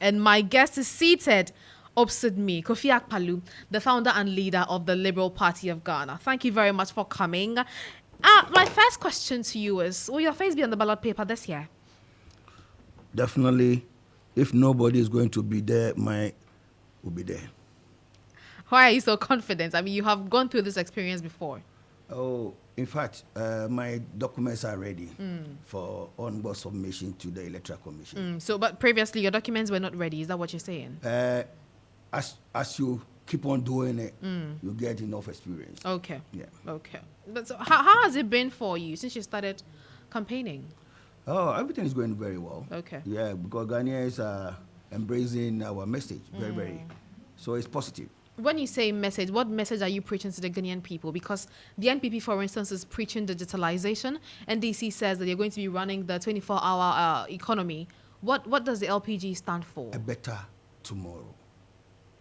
And my guest is seated opposite me, Kofi Akpaloo, the founder and leader of the Liberal Party of Ghana. Thank you very much for coming. My first question to you is, will your face be on the ballot paper this year? Definitely. If nobody is going to be there, mine will be there. Why are you so confident? I mean, you have gone through this experience before. Oh, in fact, my documents are ready for onboard submission to the Electoral Commission. But previously your documents were not ready. Is that what you're saying? As you keep on doing it, you get enough experience. Okay. Yeah. Okay. But so how has it been for you since you started campaigning? Oh, everything is going very well. Okay. Yeah, because Ghanaians are embracing our message very. So it's positive. When you say message, what message are you preaching to the Ghanaian people? Because the NPP, for instance, is preaching digitalization. NDC says that they're going to be running the 24-hour economy. What does the LPG stand for? A better tomorrow.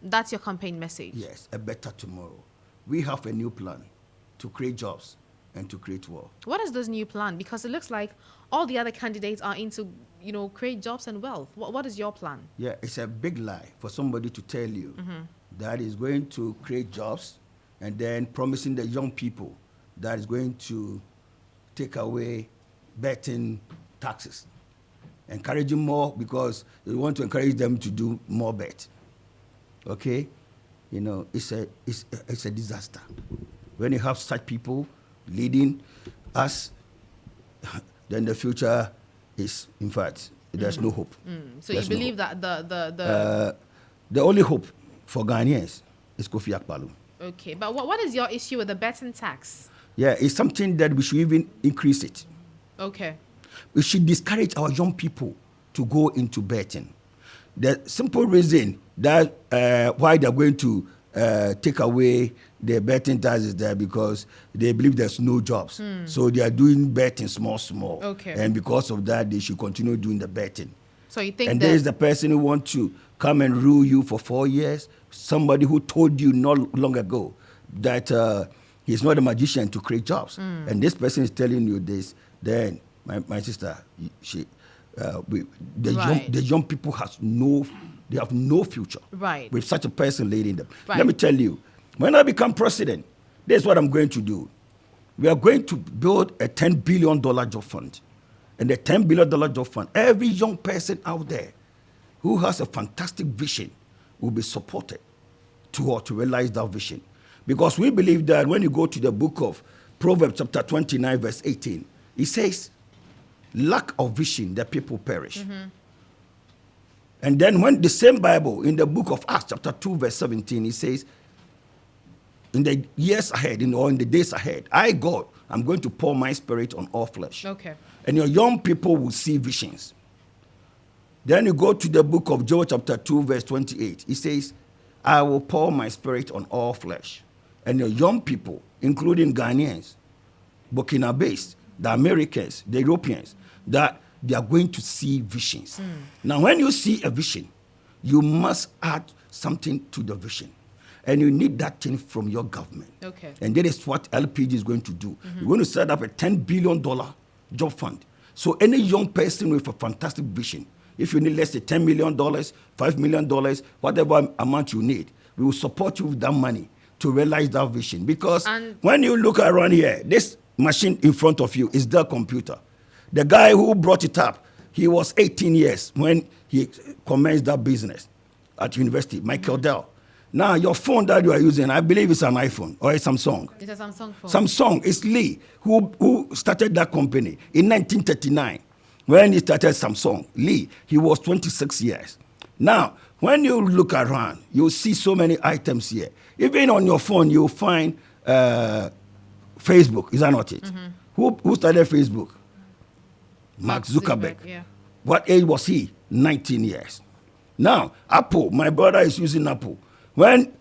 That's your campaign message? Yes, a better tomorrow. We have a new plan to create jobs and to create wealth. What is this new plan? Because it looks like all the other candidates are into, create jobs and wealth. What is your plan? Yeah, it's a big lie for somebody to tell you that is going to create jobs and then promising the young people that is going to take away betting taxes. Encouraging more because they want to encourage them to do more bet. Okay? It's a disaster. When you have such people leading us, then the future is, in fact, there's no hope. So there's you believe that the only hope for Ghanaians is Kofi Akpaloo. Okay, but what is your issue with the Beton tax? Yeah, it's something that we should even increase it. Okay. We should discourage our young people to go into betting. The simple reason that why they're going to take away the betting tax is there because they believe there's no jobs. So they are doing betting small. Okay. And because of that, they should continue doing the betting. So you think and there's the person who wants to come and rule you for 4 years, somebody who told you not long ago that he's not a magician to create jobs. And this person is telling you this, then my sister, the young people have no future with such a person leading them. Right. Let me tell you, when I become president, this is what I'm going to do. We are going to build a $10 billion job fund. And the $10 billion job fund, every young person out there who has a fantastic vision will be supported to realize that vision. Because we believe that when you go to the book of Proverbs chapter 29, verse 18, it says, lack of vision, the people perish. And then when the same Bible in the book of Acts chapter 2, verse 17, it says, in the years ahead, or in the days ahead, I, God, I'm going to pour my spirit on all flesh. Okay. And your young people will see visions. Then you go to the book of Joel chapter 2, verse 28. It says, I will pour my spirit on all flesh. And your young people, including Ghanaians, Burkina-based, the Americans, the Europeans, that they are going to see visions. Now, when you see a vision, you must add something to the vision. And you need that thing from your government. Okay. And that is what LPG is going to do. We're going to set up a $10 billion job fund. So any young person with a fantastic vision, if you need, let's say, $10 million, $5 million, whatever amount you need, we will support you with that money to realize that vision. Because when you look around here, this machine in front of you is the computer. The guy who brought it up, he was 18 years when he commenced that business at university, Michael Dell. Now, your phone that you are using, I believe it's an iPhone or a Samsung. It's a Samsung phone. Samsung. It's Lee who started that company in 1939. When he started Samsung, Lee, he was 26 years. Now, when you look around, you'll see so many items here. Even on your phone, you'll find Facebook. Is that not it? Who started Facebook? Mark Zuckerberg. Yeah. What age was he? 19 years. Now, Apple, my brother is using Apple. When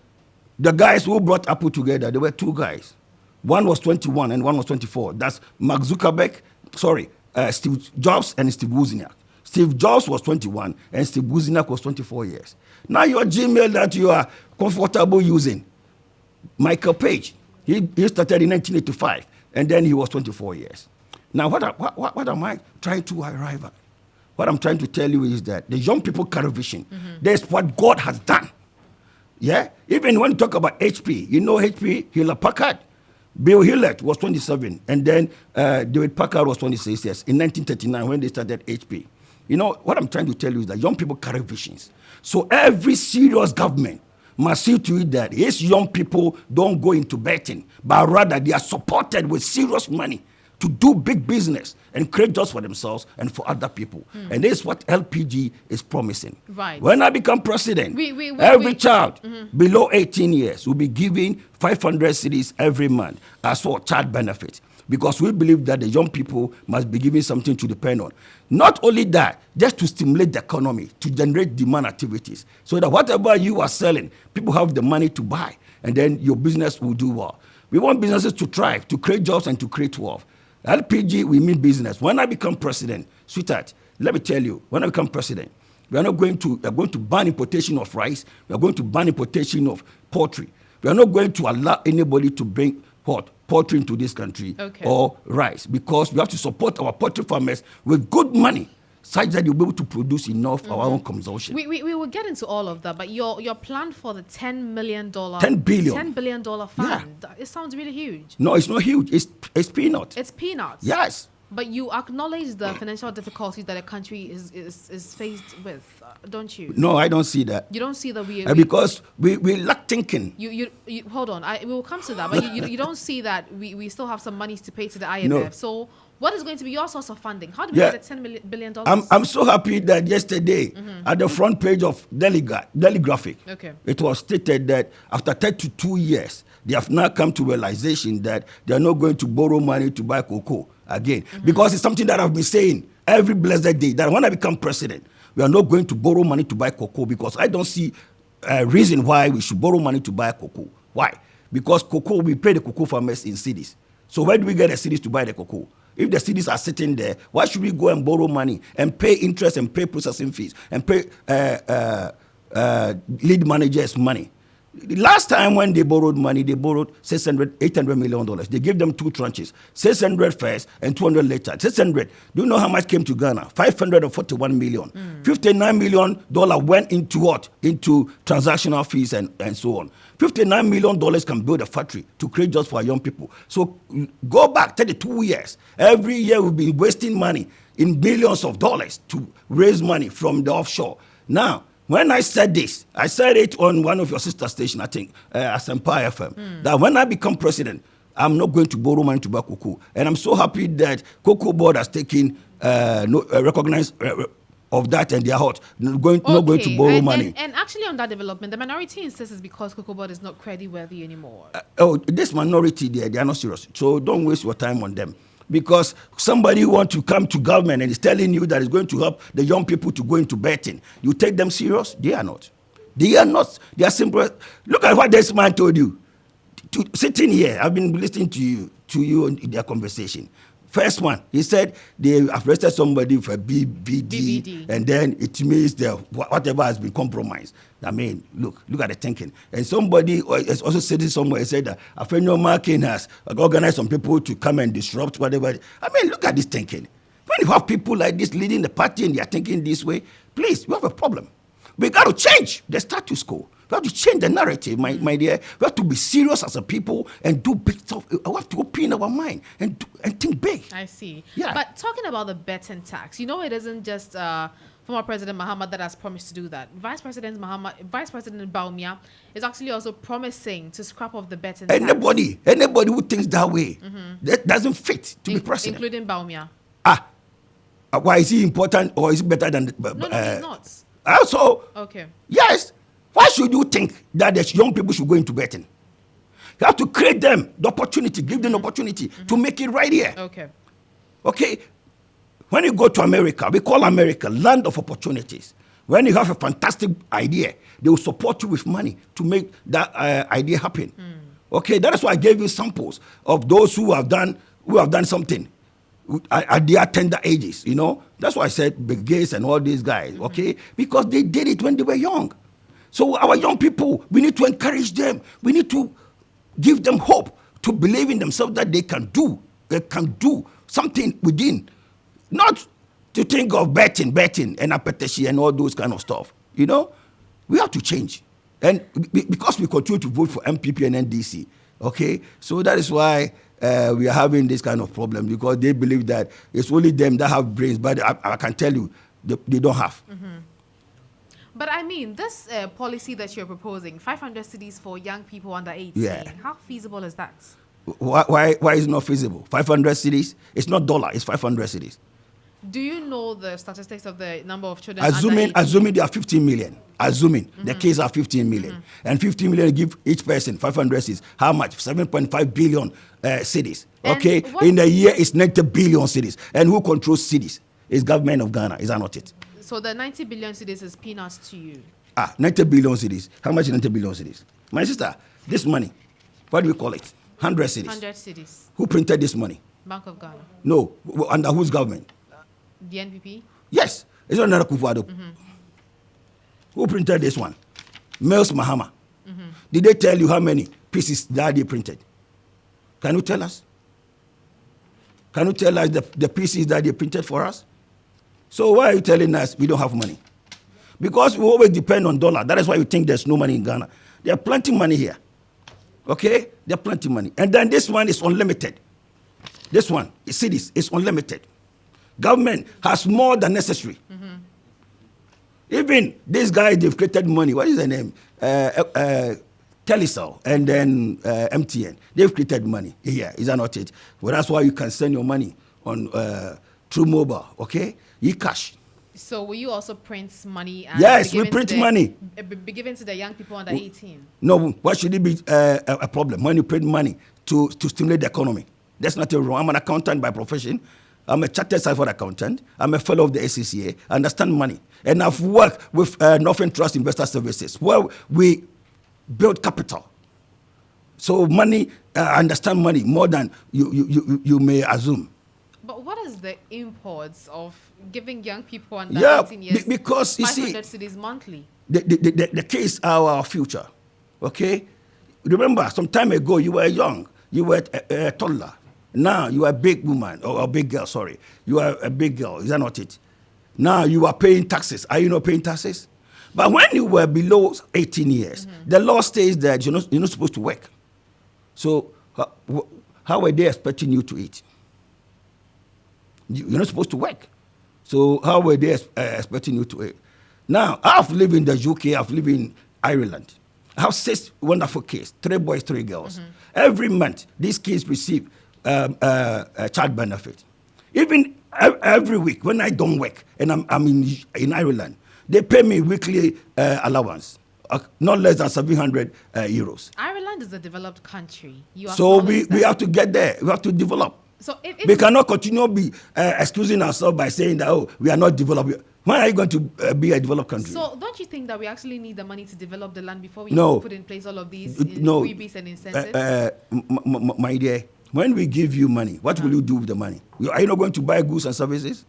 the guys who brought Apple together, there were two guys. One was 21 and one was 24. That's Mark Zuckerberg, Steve Jobs and Steve Wozniak. Steve Jobs was 21 and Steve Wozniak was 24 years. Now your Gmail that you are comfortable using, Michael Page, he started in 1985 and then he was 24 years. Now what am I trying to arrive at? what I'm trying to tell you is that the young people carry vision. That's what God has done. Yeah, even when you talk about HP, you know HP, Hewlett Packard. Bill Hewlett was 27, and then David Packard was 26 years in 1939 when they started HP. You know, what I'm trying to tell you is that young people carry visions. So every serious government must see to it that these young people don't go into betting, but rather they are supported with serious money to do big business and create jobs for themselves and for other people. And this is what LPG is promising. Right. When I become president, every child below 18 years will be given 500 cedis every month as for child benefit, because we believe that the young people must be given something to depend on. Not only that, just to stimulate the economy, to generate demand activities, so that whatever you are selling, people have the money to buy, and then your business will do well. We want businesses to thrive, to create jobs and to create wealth. LPG, we mean business. When I become president, sweetheart, let me tell you, when I become president, we are going to ban importation of rice. We are going to ban importation of poultry. We are not going to allow anybody to bring poultry into this country or rice, because we have to support our poultry farmers with good money, such that you'll be able to produce enough for our own consumption. We will get into all of that, but your plan for the $10 billion fund, it sounds really huge. No, it's not huge. It's peanuts. It's peanuts. Yes. But you acknowledge the financial difficulties that a country is faced with, don't you? No, I don't see that. You don't see that because we lack thinking. You hold on. We will come to that, but you don't see that we still have some monies to pay to the IMF. No. So what is going to be your source of funding? How do we get the $10 billion? I'm so happy that yesterday at the front page of Daily Graphic, it was stated that after 32 years, they have now come to realization that they are not going to borrow money to buy cocoa again. Because it's something that I've been saying every blessed day, that when I become president, we are not going to borrow money to buy cocoa, because I don't see a reason why we should borrow money to buy cocoa. Why? Because cocoa, we pay the cocoa farmers in cities. So where do we get the cities to buy the cocoa? If the cities are sitting there, why should we go and borrow money and pay interest and pay processing fees and pay lead managers money? The last time when they borrowed money, they borrowed $800 million. They gave them two tranches, 600 first and 200 later. 600, do you know how much came to Ghana? 541 million. $59 million went into what? Into transactional fees and so on. $59 million can build a factory to create jobs for our young people. So go back 32 years. Every year we've been wasting money in billions of dollars to raise money from the offshore. Now, when I said this, I said it on one of your sister stations, I think, Empire FM, that when I become president, I'm not going to borrow money to buy cocoa. And I'm so happy that Cocoa Board has taken recognize of that, and they are not going to borrow money. And actually on that development, the minority insists it's because Cocoa Board is not credit-worthy anymore. This minority, they are not serious. So don't waste your time on them. Because somebody who wants to come to government and is telling you that it's going to help the young people to go into betting, you take them serious? They are not. They are not. They are simple. Look at what this man told you. Sitting here, I've been listening to you in their conversation. First one, he said they arrested somebody for BBD, and then it means that whatever has been compromised. I mean, look at the thinking. And somebody has also said it somewhere. He said that Afenyo Markin has organized some people to come and disrupt whatever. I mean, look at this thinking. When you have people like this leading the party and they are thinking this way, please, we have a problem. We got to change the status quo. We have to change the narrative, my dear. We have to be serious as a people and do big stuff. We have to open our mind and think big. I see. Yeah. But talking about the Beton tax, it isn't just former President Mahama that has promised to do that. Vice President Baumia is actually also promising to scrap off the Beton tax. Anybody who thinks that way, that doesn't fit to be president. Including Baumia. Why is he important, or is he better than... No, he's not. Also, okay. Yes. Why should you think that the young people should go into betting? You have to create them the opportunity, give them the opportunity to make it right here. Okay. When you go to America, we call America land of opportunities. When you have a fantastic idea, they will support you with money to make that idea happen. Okay, that is why I gave you samples of those who have done something at their tender ages. That's why I said Bill Gates and all these guys. Okay, because they did it when they were young. So our young people, we need to encourage them. We need to give them hope to believe in themselves that they can do something within. Not to think of Beton and Apetition and all those kind of stuff. You know, we have to change. And because we continue to vote for MPP and NDC, okay, so that is why we are having this kind of problem, because they believe that it's only them that have brains, but I can tell you, they don't have. But I mean, this policy that you're proposing, 500 cities for young people under 18, how feasible is that? Why is it not feasible? 500 cities? It's not dollar, it's 500 cities. Do you know the statistics of the number of children Assuming there are 15 million. Assuming the case are 15 million. And 15 million give each person 500 cities. How much? 7.5 billion cities. And okay? In a year, it's 90 billion cities. And who controls cities? It's government of Ghana. Is that not it? So the 90 billion cities is peanuts to you? 90 billion cities. How much is 90 billion cities? My sister, this money, what do we call it? 100 cities. 100 cities. Who printed this money? Bank of Ghana. No. Under whose government? The NPP? Yes. It's not another Kufuado. Who printed this one? Miles Mahama. Did they tell you how many pieces that they printed? Can you tell us? Can you tell us the pieces that they printed for us? So why are you telling us we don't have money? Because we always depend on dollar. That is why you think there's no money in Ghana. There's plenty money here. Okay? There's plenty money. And then this one is unlimited. This one, cities, is unlimited. Government has more than necessary. Even these guys, they've created money. What is the name? Telecel and then MTN. They've created money here. Is that not it? Well, that's why you can send your money on through mobile. Okay, e-cash. So will you also print money? And yes, we print money. Be given to the young people under 18. No, why should it be a problem when you print money to stimulate the economy? That's not wrong. I'm an accountant by profession. I'm a chartered certified accountant. I'm a fellow of the SCCA. I understand money. And I've worked with Northern Trust Investor Services, where we build capital. So money, I understand money more than you may assume. But what is the imports of giving young people under 18 years because you 500 see, cedis monthly? The kids are our future. Okay? Remember, some time ago, you were young. You were a toddler. Now you are a big woman, or a big girl, sorry. You are a big girl, is that not it? Now you are paying taxes. Are you not paying taxes? But when you were below 18 years, the law states that you're not supposed to work. So how are they expecting you to eat? You're not supposed to work. So how were they expecting you to eat? Now, I've lived in the UK, I've lived in Ireland. I have 6 wonderful kids, 3 boys, 3 girls. Every month, these kids receive child benefit. Even every week when I don't work and I'm in Ireland, they pay me weekly allowance, not less than 700 euros. Ireland is a developed country. So we have to get there. We have to develop. So we cannot continue to be excusing ourselves by saying that, we are not developed. When are you going to be a developed country? So don't you think that we actually need the money to develop the land before we put in place all of these freebies and incentives? My dear, when we give you money, what will you do with the money? Are you not going to buy goods and services?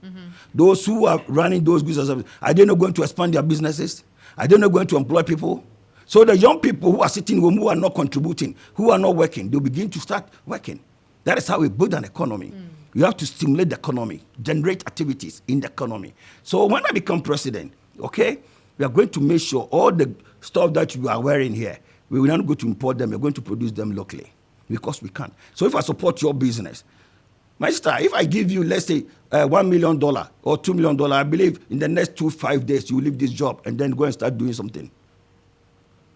Those who are running those goods and services, are they not going to expand their businesses? Are they not going to employ people? So the young people who are sitting home, who are not contributing, who are not working, they'll begin to start working. That is how we build an economy. You have to stimulate the economy, generate activities in the economy. So when I become president, okay, we are going to make sure all the stuff that you are wearing here, we will not go to import them, we're going to produce them locally. Because we can. So if I support your business, my sister, if I give you, let's say, $1 million or $2 million, I believe in the next 5 days, you will leave this job and then go and start doing something.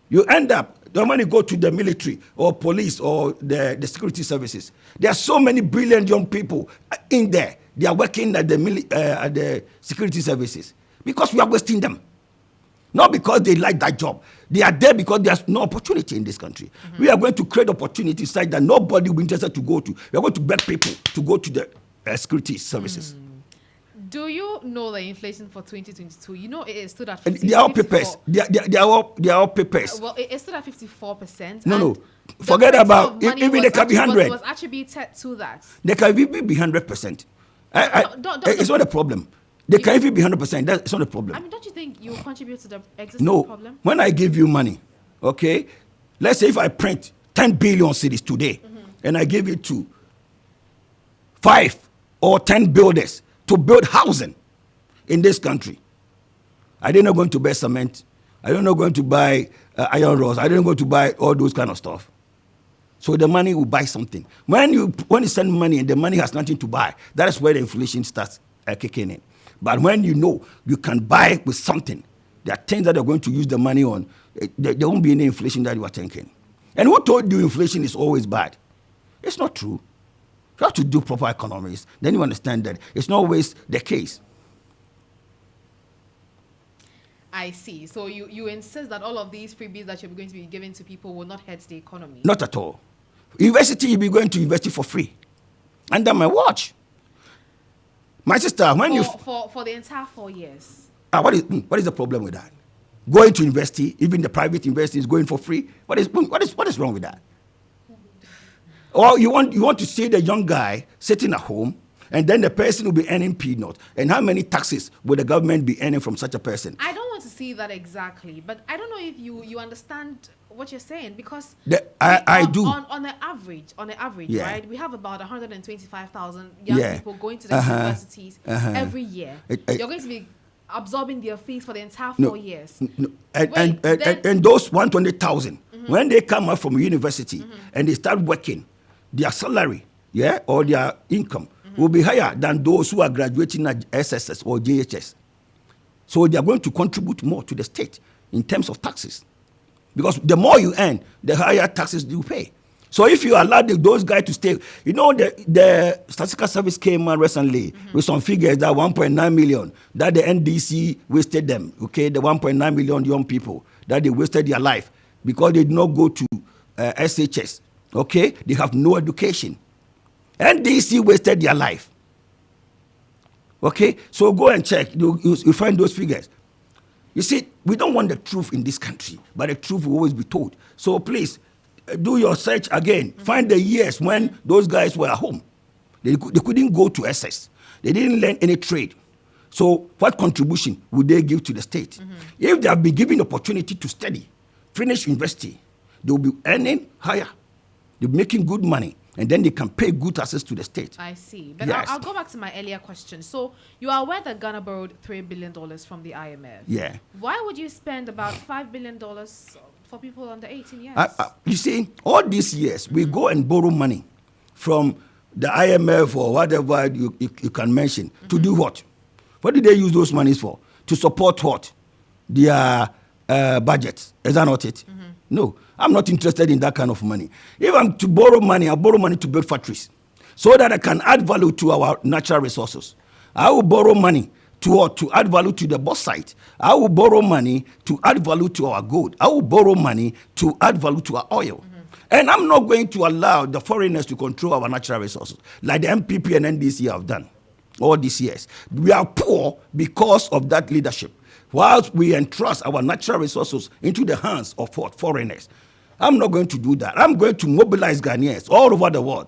You end up, the money go to the military or police or the security services. There are so many brilliant young people in there. They are working at the security services because we are wasting them. Not because they like that job. They are there because there's no opportunity in this country. We are going to create opportunities such that nobody will be interested to go to. We are going to beg people to go to the security services. Do you know the inflation for 2022? You know it stood at 54%. They are all papers. They are all papers. Well, it stood at 54%. No. Forget about even they can be 100. Was attributed to that. They can even be 100%. It's not a problem. They can even be 100%. That's not a problem. I mean, don't you think you contribute to the existing problem? No. When I give you money, okay, let's say if I print 10 billion cities today and I give it to 5 or 10 builders to build housing, in this country. Are they not going to buy cement? Are they not going to buy iron rods? Are they not going to buy all those kind of stuff? So the money will buy something. When you send money and the money has nothing to buy, that is where the inflation starts kicking in. But when you know you can buy with something, there are things that they're going to use the money on, there won't be any inflation that you are thinking. And who told you inflation is always bad? It's not true. You have to do proper economics. Then you understand that it's not always the case. I see. So you insist that all of these freebies that you're going to be giving to people will not hurt the economy? Not at all. University, you'll be going to university for free. Under my watch. My sister, when for the entire 4 years. What is the problem with that? Going to university, even the private university is going for free. What is wrong with that? Or you want to see the young guy sitting at home, and then the person will be earning peanuts. And how many taxes will the government be earning from such a person? I don't want to see that exactly, but I don't know if you understand what you're saying, because I do. On the average, yeah. right? We have about 125,000 young people going to the universities every year. You're going to be absorbing their fees for the entire 4 years. And those 120,000, when they come out from university and they start working, their salary, or their income will be higher than those who are graduating at SSS or JHS. So they are going to contribute more to the state in terms of taxes. Because the more you earn, the higher taxes you pay. So if you allow those guys to stay, the Statistical Service came out recently with some figures that 1.9 million, that the NDC wasted them, okay? The 1.9 million young people, that they wasted their life because they did not go to SHS, okay? They have no education. NDC wasted their life. Okay? So go and check. You find those figures. You see, we don't want the truth in this country, but the truth will always be told. So please, do your search again. Find the years when those guys were at home. They couldn't go to SS. They didn't learn any trade. So what contribution would they give to the state? If they have been given the opportunity to study, finish university, they will be earning higher. They'll be making good money. And then they can pay good taxes to the state. I see. But yes. I'll go back to my earlier question. So you are aware that Ghana borrowed $3 billion from the IMF. Yeah. Why would you spend about $5 billion for people under 18 years? You see, all these years, we go and borrow money from the IMF or whatever you can mention. To do what? What did they use those monies for? To support what? Their budgets. Is that not it? No. I'm not interested in that kind of money. If I'm to borrow money, I'll borrow money to build factories so that I can add value to our natural resources. I will borrow money to add value to the bauxite. I will borrow money to add value to our gold. I will borrow money to add value to our oil. And I'm not going to allow the foreigners to control our natural resources like the MPP and NDC have done all these years. We are poor because of that leadership. Whilst we entrust our natural resources into the hands of foreigners, I'm not going to do that. I'm going to mobilize Ghanaians all over the world.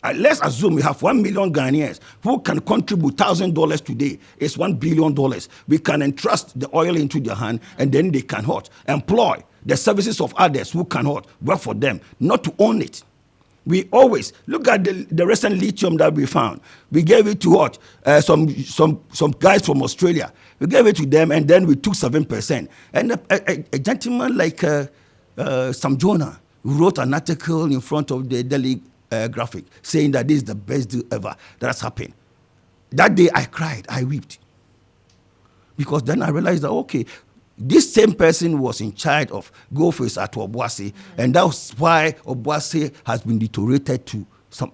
Let's assume we have 1 million Ghanaians who can contribute $1,000 today. It's $1 billion. We can entrust the oil into their hand, and then they can employ the services of others who can work for them, not to own it. We always look at the recent lithium that we found. We gave it to some guys from Australia. We gave it to them, and then we took 7%. And a gentleman like Sam Jonah wrote an article in front of the Daily Graphic saying that this is the best deal ever that has happened. That day I cried, I wept. Because then I realized that, okay, this same person was in charge of Goldfields at Obuasi, and that's why Obuasi has been deteriorated to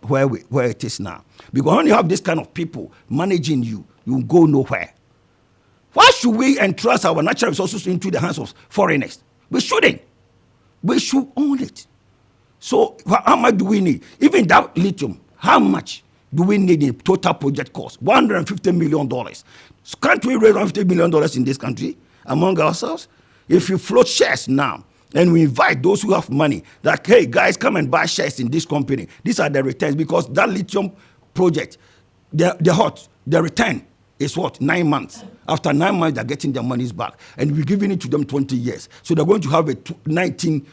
where it is now. Because when you have this kind of people managing you, you go nowhere. Why should we entrust our natural resources into the hands of foreigners? We shouldn't. We should own it. So how much do we need? Even that lithium, how much do we need in total project cost? $150 million. So can't we raise $150 million in this country among ourselves? If you float shares now, and we invite those who have money, that, hey, guys, come and buy shares in this company. These are the returns, because that lithium project, the return is what? 9 months. After 9 months, they're getting their monies back. And we're giving it to them 20 years. So they're going to have 19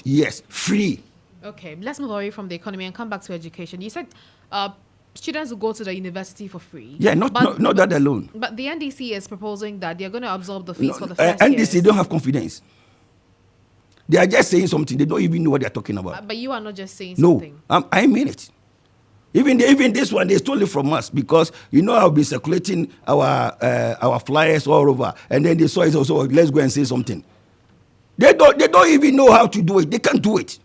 years free. Okay, let's move away from the economy and come back to education. You said students will go to the university for free. Yeah, not that alone. But the NDC is proposing that they're going to absorb the fees for the first NDC years. don't have confidence. They are just saying something. They don't even know what they're talking about. But you are not just saying No, something. I mean it. Even this one, they stole it from us because I've been circulating our flyers all over, and then they saw it also. Let's go and say something. They don't even know how to do it. They can't do it.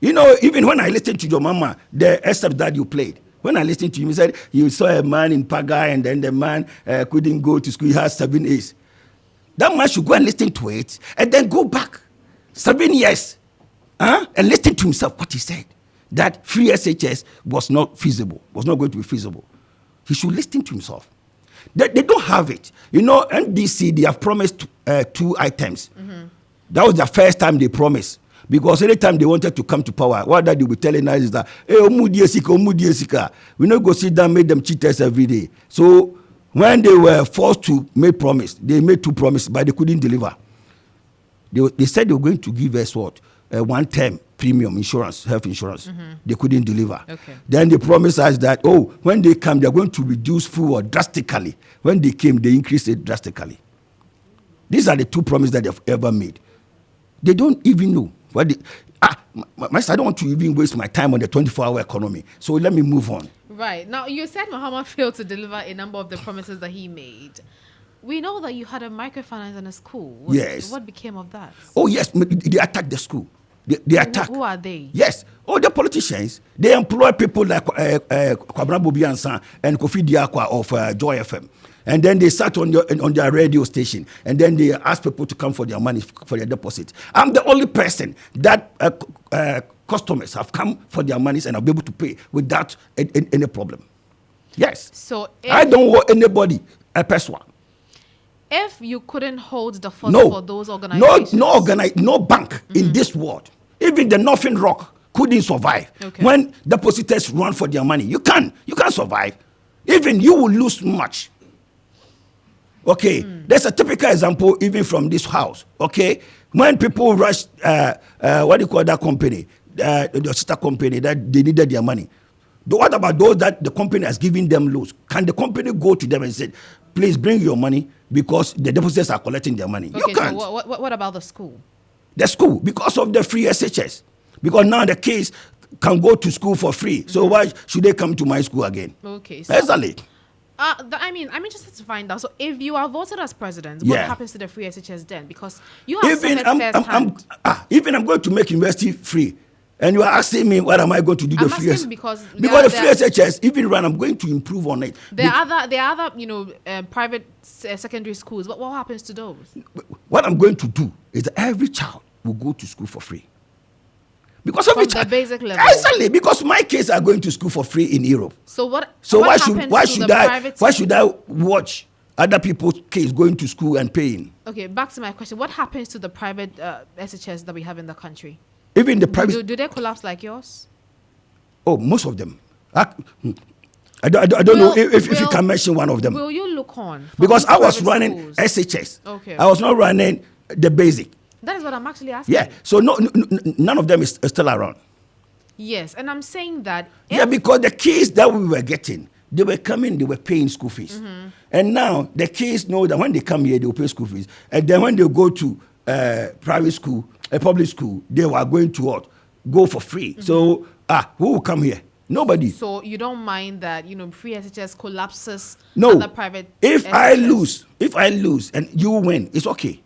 Even when I listened to your mama, the excerpt that you played, when I listened to him, he said you saw a man in Paga, and then the man couldn't go to school. He has 7 A's. That man should go and listen to it, and then go back 7 years, and listen to himself what he said. That FreeSHS was not feasible, was not going to be feasible. He should listen to himself. They don't have it. NDC, they have promised 2 items. Mm-hmm. That was the first time they promised. Because anytime they wanted to come to power, what that they were telling us is that, hey, we not go sit down, make them cheaters every day. So when they were forced to make promise, they made 2 promises, but they couldn't deliver. They said they were going to give us what? 1-term premium insurance, health insurance. Mm-hmm. They couldn't deliver. Okay. Then they promised us that, when they come, they're going to reduce fuel drastically. When they came, they increased it drastically. These are the 2 promises that they've ever made. They don't even know. I don't want to even waste my time on the 24-hour economy. So let me move on. Right. Now, you said Muhammad failed to deliver a number of the promises that he made. We know that you had a Micr Finance in a school. Yes. What became of that? Oh, yes. They attacked the school. They attack. Who are they? Yes. The politicians. They employ people like Kwabena Bobiansa and Kofi Diakwa of Joy FM. And then they sat on their radio station. And then they asked people to come for their money, for their deposit. I'm the only person that customers have come for their monies and I'll be able to pay without any problem. Yes. So I don't want anybody a person. If you couldn't hold the fort for those organizations, no bank in this world, even the Northern Rock, couldn't survive. Okay. When depositors run for their money, you can't survive. Even you will lose much. Okay, there's a typical example even from this house. Okay, when people rush, what do you call that company, the sister company that they needed their money. What about those that the company has given them loans? Can the company go to them and say, please bring your money because the depositors are collecting their money? Okay, you can't. So what about the school? The school, because of the FreeSHS. Because now the kids can go to school for free. Mm-hmm. So why should they come to my school again? Okay. So, exactly. I'm interested to find out. So if you are voted as president, what happens to the FreeSHS then? Because you have firsthand. Even I'm going to make university free. And you are asking me what am I going to do? Because the FreeSHS, even when I'm going to improve on it. There are other private secondary schools. What happens to those? What I'm going to do is that every child will go to school for free. Because of the basic level. Exactly, because my kids are going to school for free in Europe. So why should I watch other people's kids going to school and paying? Okay, back to my question. What happens to the private SHS that we have in the country? Even the private. Do they collapse like yours? Oh, most of them. I don't know if you can mention one of them. Will you look on? Because I was running SHS. Okay. I was not running the basic. That is what I'm actually asking. Yeah. So none of them is still around. Yes, and I'm saying that. Yeah, because the kids that we were getting, they were coming, they were paying school fees. Mm-hmm. And now the kids know that when they come here, they will pay school fees. And then when they go to private school, a public school, they were going to what? Go for free. Mm-hmm. So, who will come here? Nobody. So you don't mind that, FreeSHS collapses other private If SHS? I lose and you win, it's okay.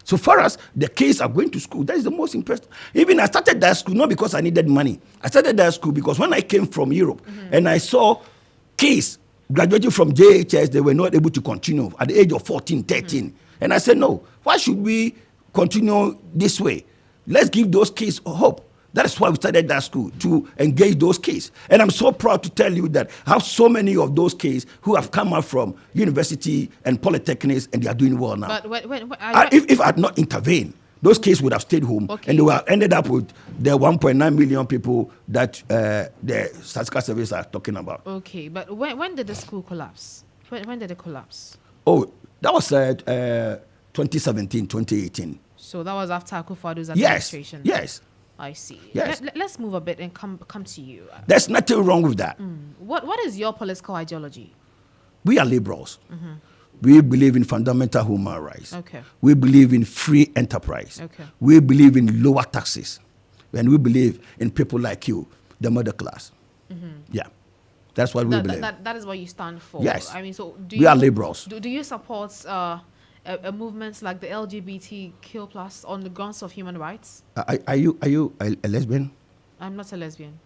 So for us, the kids are going to school. That is the most impressive. Even I started that school not because I needed money. I started that school because when I came from Europe and I saw kids graduating from JHS, they were not able to continue at the age of 14, 13. And I said, no, why should we continue this way? Let's give those kids hope. That is why we started that school, to engage those kids. And I'm so proud to tell you that I have so many of those kids who have come out from university and polytechnics, and they are doing well now. But if I had not intervened, those kids would have stayed home, and they would have ended up with the 1.9 million people that the statistical service are talking about. Okay, but when did the school collapse? When did it collapse? Oh, that was 2017, 2018. So that was after Akufo-Addo's administration? Yes. I see. Yes. Let's move a bit and come to you. There's nothing wrong with that. What is your political ideology? We are liberals. We believe in fundamental human rights. Okay. We believe in free enterprise. Okay. We believe in lower taxes. And we believe in people like you, the middle class. Yeah. That's what we believe. That is what you stand for. Yes. I mean, so We are liberals. Do you support a movements like the LGBTQ plus on the grounds of human rights? Are you a lesbian? I'm not a lesbian.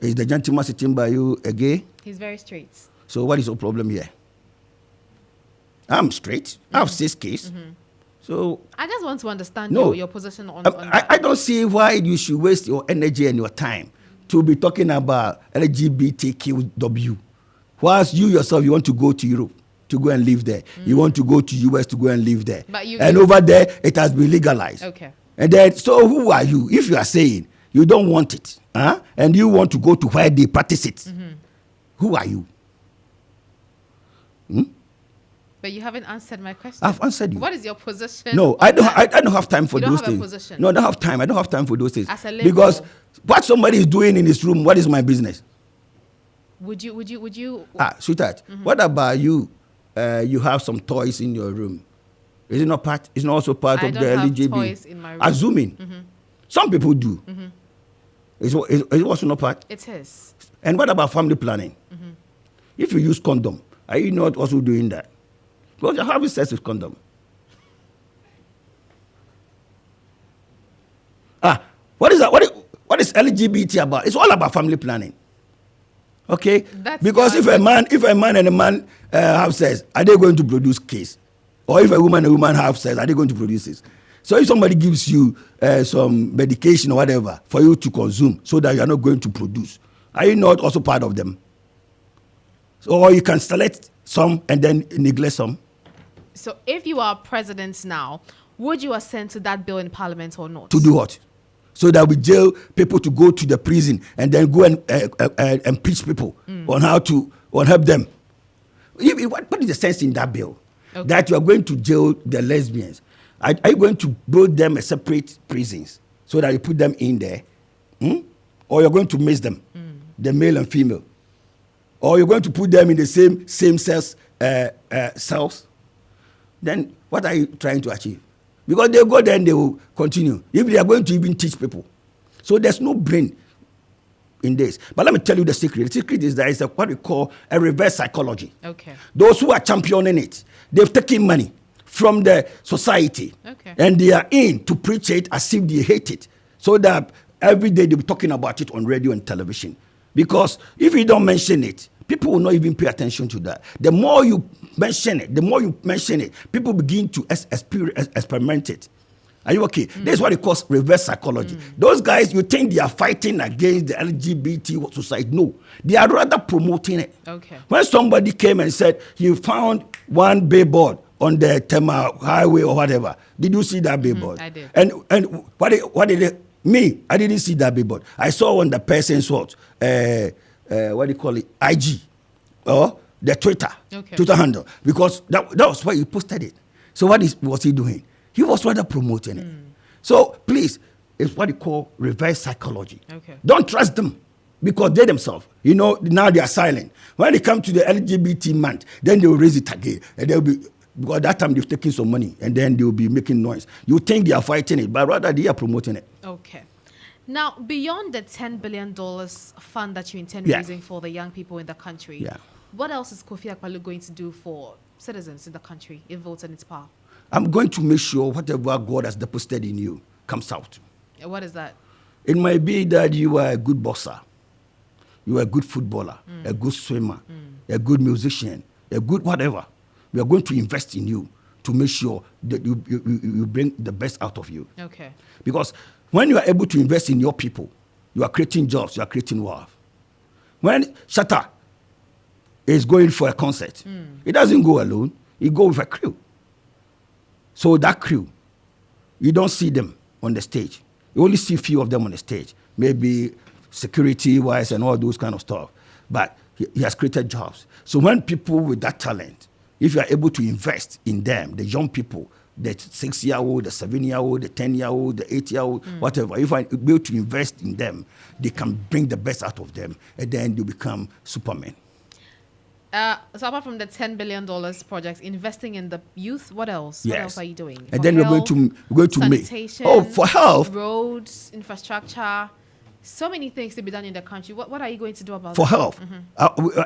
Is the gentleman sitting by you a gay? He's very straight. So what is your problem here? I'm straight. I have 6 kids. So I just want to understand No. your position on that. I don't see why you should waste your energy and your time to be talking about LGBTQW. Whilst you yourself, you want to go to Europe to go and live there. You want to go to US to go and live there. But and over there, it has been legalized. Okay. And then, so who are you? If you are saying you don't want it, and you want to go to where they practice it, who are you? But you haven't answered my question. I've answered you. What is your position? No, I don't have time for You don't those have a things. position? No, I don't have time. I don't have time for those things. As a liberal. Because what somebody is doing in his room, what is my business? Would you? Sweetheart, what about you? You have some toys in your room. Is it not part? It's not also part I of don't the have LGBT. toys in my room. Assuming. Some people do. Is it also not part? It is. And what about family planning? If you use condom, are you not also doing that? Because you're having sex with condom. What is that? What is LGBT about? It's all about family planning. Okay? Because if a man and a man have sex, are they going to produce kids? Or if a woman and a woman have sex, are they going to produce this? So if somebody gives you some medication or whatever for you to consume so that you are not going to produce, are you not also part of them? Or you can select some and then neglect some? So if you are president now, would you assent to that bill in parliament or not? To do what? So that we jail people to go to the prison and then go and preach people on how to help them. What is the sense in that bill? Okay. That you are going to jail the lesbians. Are you going to build them a separate prisons so that you put them in there? Or you're going to mix them, the male and female? Or you're going to put them in the same sex cells? Then what are you trying to achieve? Because they go there and they will continue. If they are going to even teach people. So there's no brain in this. But let me tell you the secret. The secret is that it's what we call a reverse psychology. Okay. Those who are championing it, they've taken money from the society. Okay. And they are in to preach it as if they hate it. So that every day they'll be talking about it on radio and television. Because if you don't mention it, people will not even pay attention to that. The more you mention it, people begin to experiment it. Are you okay? This is what it calls reverse psychology. Those guys, you think they are fighting against the LGBT society. No, they are rather promoting it. Okay. When somebody came and said, he found one billboard on the Tema highway or whatever, did you see that billboard? I did. And what did it? Me, I didn't see that billboard. I saw on the person's what do you call it? IG or the Twitter handle, because that was why he posted it. So what was he doing? He was rather promoting it. So please, it's what you call reverse psychology. Okay. Don't trust them because they themselves, now they are silent. When they come to the LGBT month, then they will raise it again, and they'll be. Because that time they've taken some money and then they'll be making noise. You think they are fighting it, but rather they are promoting it. Okay. Now, beyond the $10 billion fund that you intend raising for the young people in the country, what else is Kofi Akpaloo going to do for citizens in the country if voted in its power? I'm going to make sure whatever God has deposited in you comes out. What is that? It might be that you are a good boxer, you are a good footballer, a good swimmer, a good musician, a good whatever. We are going to invest in you to make sure that you bring the best out of you. Okay. Because when you are able to invest in your people, you are creating jobs, you are creating wealth. When Shatta is going for a concert, he doesn't go alone, he goes with a crew. So that crew, you don't see them on the stage. You only see a few of them on the stage, maybe security-wise and all those kind of stuff. But he has created jobs. So when people with that talent, if you are able to invest in them, the young people, the 6-year-old, the 7-year-old, the 10-year-old, the 8-year-old, whatever. If I be able to invest in them, they can bring the best out of them, and then they become supermen. So apart from the $10 billion projects, investing in the youth, what else? Yes. What else are you doing? And For then health, we're going to make. sanitation, For health. roads, infrastructure, so many things to be done in the country. What are you going to do about For that? health,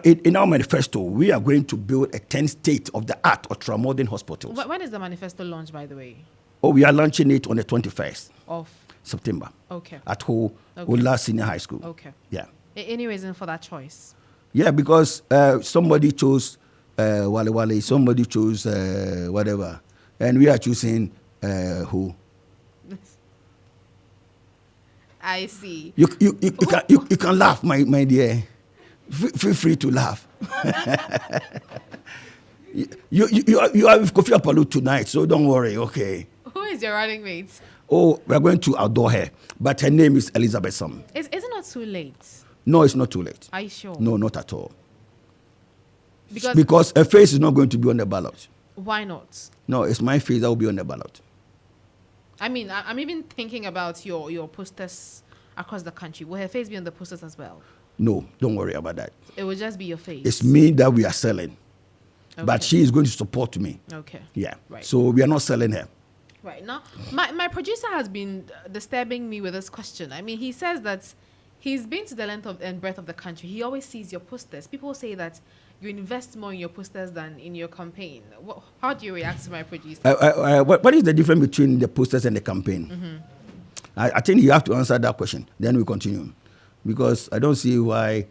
in our manifesto, we are going to build a 10 state-of-the-art ultramodern hospitals. When is the manifesto launched, by the way? Oh, we are launching it on the 21st Of September. Okay. At Ola Senior High School. Okay. Yeah. Any reason for that choice? Yeah, because somebody chose Wale Wale, somebody chose whatever, and we are choosing who? I see. You can laugh, my dear. Feel free to laugh. you are with Kofi Akpaloo tonight, so don't worry. Okay. Who is your running mate? Oh, we are going to outdoor her, but her name is Elizabeth Sam. Is it not too late? No, it's not too late. Are you sure? No, not at all. Because her face is not going to be on the ballot. Why not? No, it's my face that will be on the ballot. I mean, I'm even thinking about your posters across the country. Will her face be on the posters as well? No, don't worry about that. It will just be your face. It's me that we are selling. Okay. But she is going to support me. Okay. Yeah. Right. So we are not selling her. Right. Now, my producer has been disturbing me with this question. I mean, he says that he's been to the length and breadth of the country. He always sees your posters. People say that you invest more in your posters than in your campaign. How do you react to my producer? What is the difference between the posters and the campaign? I think you have to answer that question. Then we continue. Because I don't see why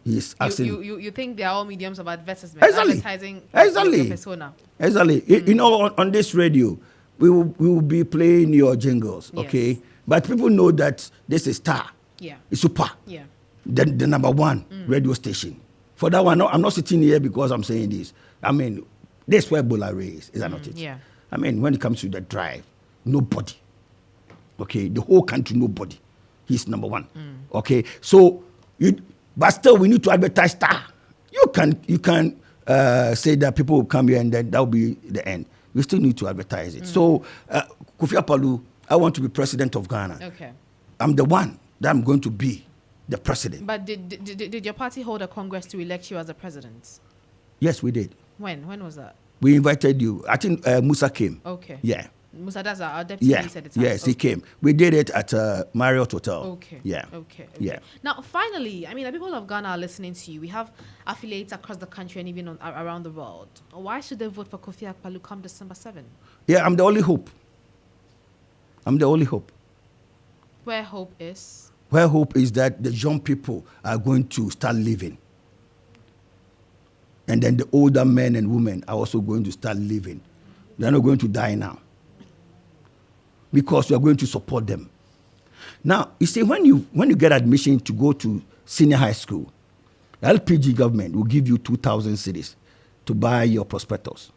he's asking. You think they are all mediums of advertisement? Exactly. Advertising Exactly. your persona. Exactly. You know, on this radio, we will be playing your jingles, okay? Yes. But people know that this is Starr. Yeah. It's super. Yeah. The number one radio station. For that one, I'm not sitting here because I'm saying this. I mean, that's where Bola is that not it? Yeah. I mean, when it comes to the drive, nobody. Okay, the whole country, nobody. He's number one. Okay, so but still, we need to advertise Starr. You can say that people will come here and then that will be the end. We still need to advertise it. So, Kofi Akpaloo, I want to be president of Ghana. Okay. I'm the one that I'm going to be the president. But did your party hold a congress to elect you as a president? Yes, we did. When was that? We invited you. I think Musa came. Okay. Yeah. Musa, that's our deputy. Yeah. Said the time. Yes, Okay. he came. We did it at Marriott Hotel. Okay. Yeah. Okay. Yeah. Now, finally, I mean, the people of Ghana are listening to you. We have affiliates across the country and even around the world. Why should they vote for Kofi Akpaloo come December 7? Yeah, I'm the only hope. I'm the only hope. Where hope is? Where hope is that the young people are going to start living. And then the older men and women are also going to start living. They're not going to die now. Because we are going to support them. Now, you see, when you get admission to go to senior high school, LPG government will give you 2,000 cedis to buy your prospectus.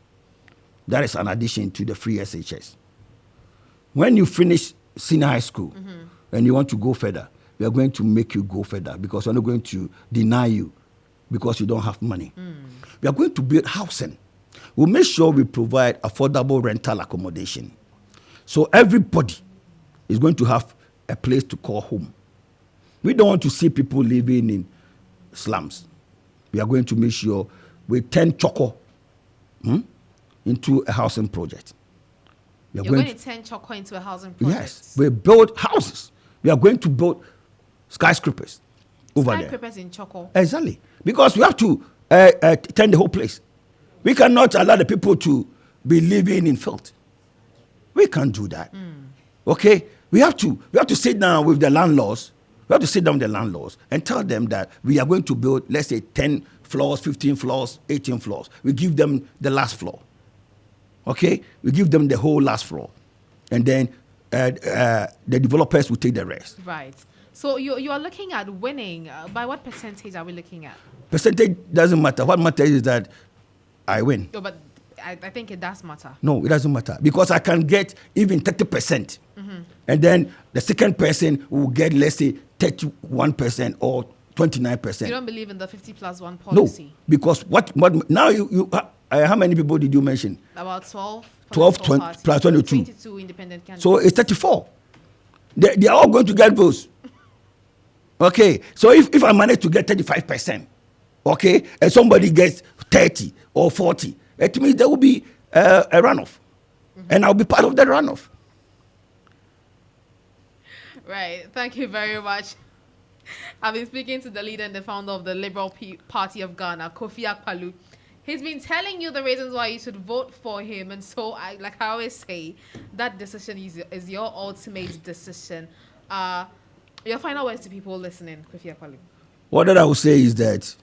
That is an addition to the FreeSHS. When you finish senior high school and you want to go further, we are going to make you go further because we're not going to deny you because you don't have money. We are going to build housing. We'll make sure we provide affordable rental accommodation. So everybody is going to have a place to call home. We don't want to see people living in slums. We are going to make sure we turn Choco into a housing project. You're going to turn Choco into a housing project? Yes. We build houses. We are going to build skyscrapers over there. Skyscrapers in Choco? Exactly. Because we have to turn the whole place. We cannot allow the people to be living in filth. We can't do that. Okay? We have to sit down with the landlords. We have to sit down with the landlords and tell them that we are going to build, let's say, 10 floors, 15 floors, 18 floors. We give them the last floor. Okay? We give them the whole last floor. And then the developers will take the rest. Right. So you are looking at winning. By what percentage are we looking at? Percentage doesn't matter. What matters is that I win. No, but I think it does matter. No, it doesn't matter. Because I can get even 30%. And then the second person will get, let's say, 31% or 29%. You don't believe in the 50+1 policy? No, because what now how many people did you mention? About 12. 12 plus 22. 22 independent candidates. So it's 34. They are all going to get votes. Okay, so if I manage to get 35%, okay, and somebody gets 30 or 40, it means there will be a runoff. And I'll be part of the runoff. Right. Thank you very much. I've been speaking to the leader and the founder of the Liberal Party of Ghana, Kofi Akpaloo. He's been telling you the reasons why you should vote for him. And so, like I always say, that decision is your ultimate decision. Your final words to people listening, Kofi Akpaloo. What I will say is that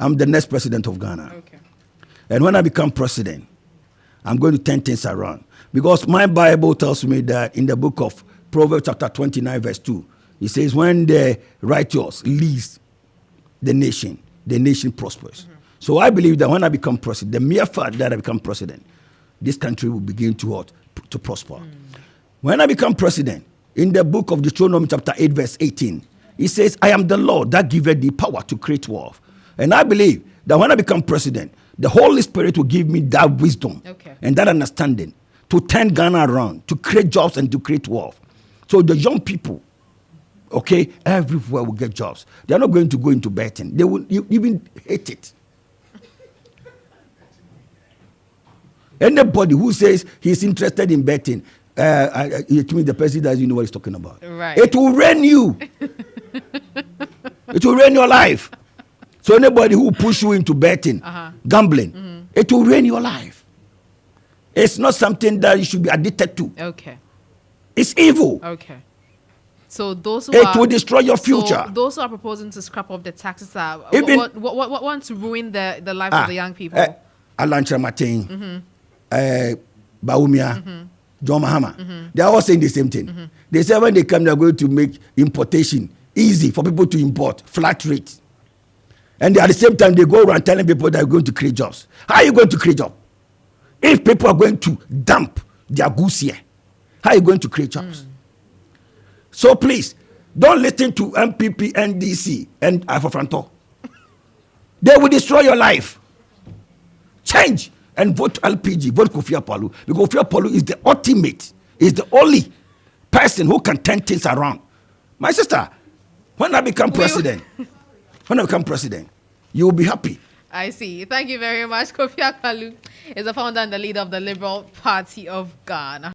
I'm the next president of Ghana. Okay. And when I become president, I'm going to turn things around. Because my Bible tells me that in the book of Proverbs chapter 29 verse 2, it says, when the righteous leads the nation prospers. Mm-hmm. So I believe that when I become president, the mere fact that I become president, this country will begin to prosper. Mm. When I become president, in the book of Deuteronomy chapter 8 verse 18, it says, I am the Lord that giveth thee power to create wealth. And I believe that when I become president, the Holy Spirit will give me that wisdom and that understanding to turn Ghana around, to create jobs and to create wealth. So the young people, okay, everywhere will get jobs. They are not going to go into Beton. They will even hate it. Anybody who says he's interested in Beton, it means the person doesn't know what he's talking about. Right. It will ruin you. It will ruin your life. So anybody who push you into betting, gambling, it will ruin your life. It's not something that you should be addicted to. Okay. It's evil. Okay. So those who it will destroy your future. So those who are proposing to scrap off the taxes are what want to ruin the lives of the young people. Alan Chamatin, Baumia, John Mahama. They are all saying the same thing. They say when they come, they are going to make importation easy for people to import, flat rate. And at the same time, they go around telling people that are going to create jobs. How are you going to create jobs? If people are going to dump their goods here, how are you going to create jobs? So please, don't listen to MPP, NDC, and Afofranto. They will destroy your life. Change and vote LPG, vote Kofi Akpaloo. Because Kofi Akpaloo is the ultimate, is the only person who can turn things around. My sister, when I become president, you will be happy. I see. Thank you very much. Kofi Akpaloo is the founder and the leader of the Liberal Party of Ghana.